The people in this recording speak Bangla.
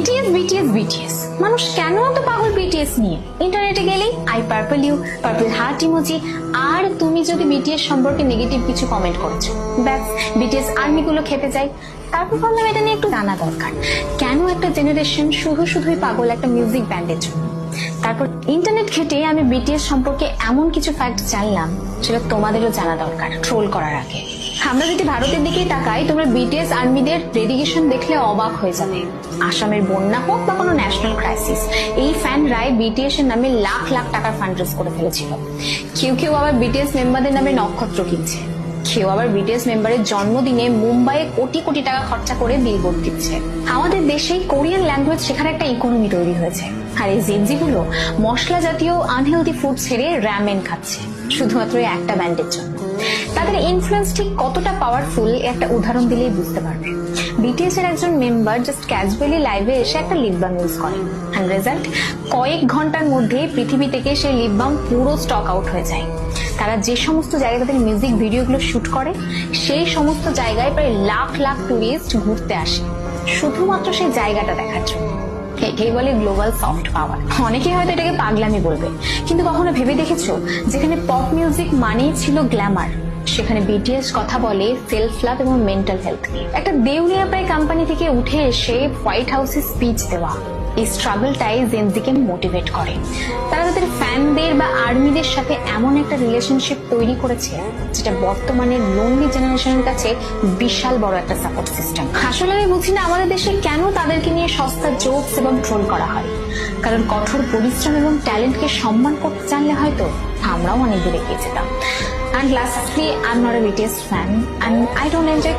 বিটিএস বিটিএস বিটিএস মানুষ কেন এত পাগল বিটিএস নিয়ে? ইন্টারনেটে গেলেই I purple you, purple heart emoji, আর তুমি যদি বিটিএস সম্পর্কে নেগেটিভ কিছু কমেন্ট করছো, ব্যাস বিটিএস আর্মি গুলো খেতে যায়। তারপর ভাবলাম এটা নিয়ে একটু জানা দরকার, কেন একটা জেনারেশন শুধুই পাগল একটা মিউজিক ব্যান্ডের জন্য। তারপর ইন্টারনেট ঘেটে আমি বিটিএস সম্পর্কে এমন কিছু ফ্যাক্ট জানলাম সেটা তোমাদেরও জানা দরকার ট্রোল করার আগে। আমরা যদি ভারতের দিকেই তাকাই, তোমরা বিটিএস আর্মিদের ডেডিকেশন দেখলে অবাক হয়ে যাবে। আসামের বন্যা হোক বা কোনো ন্যাশনাল ক্রাইসিস, এই ফ্যানরাই বিটিএস এর নামে লাখ লাখ টাকার ফান্ড রেজ করে ফেলেছিল। কেউ আবার বিটিএস মেম্বারদের নামে নক্ষত্র কিনছে, কেউ আবার বিটিএস মেম্বারের জন্মদিনে মুম্বাইয়ে কোটি কোটি টাকা খরচা করে বিলবোর্ড দিচ্ছে। আমাদের দেশেই কোরিয়ান ল্যাঙ্গুয়েজ শেখার একটা ইকোনমি তৈরি হয়েছে, আর এই জেনজি গুলো মশলা জাতীয় আনহেলদি ফুড ছেড়ে র্যামেন খাচ্ছে শুধুমাত্র একটা ব্যান্ডের জন্য। তাদের ইনফ্লুয়েন্স ঠিক কতটা পাওয়ারফুল একটা উদাহরণ দিলেই বুঝতে পারবে। বিটিএস এর একজন মেম্বার জাস্ট ক্যাজুয়ালি লাইভে এসে একটা লিপ বাম ইউজ করে, আর রেজাল্ট কয়েক ঘন্টার মধ্যে পৃথিবী থেকে সেই লিপ বাম পুরো স্টক আউট হয়ে যায়। তারা যে সমস্ত জায়গায় তাদের মিউজিক ভিডিওগুলো শুট করে, সেই সমস্ত জায়গায় প্রায় লাখ লাখ টুরিস্ট ঘুরতে আসে শুধুমাত্র সেই জায়গাটা দেখার জন্য। এটাই বলে গ্লোবাল সফট পাওয়ার। অনেকে হয়তো এটাকে পাগলামি বলবে, কিন্তু কখনো ভেবে দেখেছো যেখানে পপ মিউজিক মানেই ছিল গ্ল্যামার, সেখানে বিটিএস কথা বলে সেলফ লাভ এবং মেন্টাল হেলথ নিয়ে। একটা দেউলিয়া প্রায় কোম্পানি থেকে উঠে এসে হোয়াইট হাউসে স্পিচ দেওয়া, এই স্ট্রাগলটাই জেনজিকে মোটিভেট করে। তারা তাদের ফ্যানদের বা আর্মিদের সাথে এমন একটা রিলেশনশিপ তৈরি করেছে যেটা বর্তমানে লোনলি জেনারেশনের কাছে বিশাল বড় একটা সাপোর্ট সিস্টেম। আসলে আমি বুঝি না আমাদের দেশে কেন তাদেরকে নিয়ে সস্তা জোকস এবং ট্রোল করা হয়, কারণ কঠোর পরিশ্রম এবং ট্যালেন্টকে সম্মান করতে জানলে হয়তো আমরাও অনেক দূরে এগিয়ে যেতাম। And lastly, I'm not a BTS fan and I don't enjoy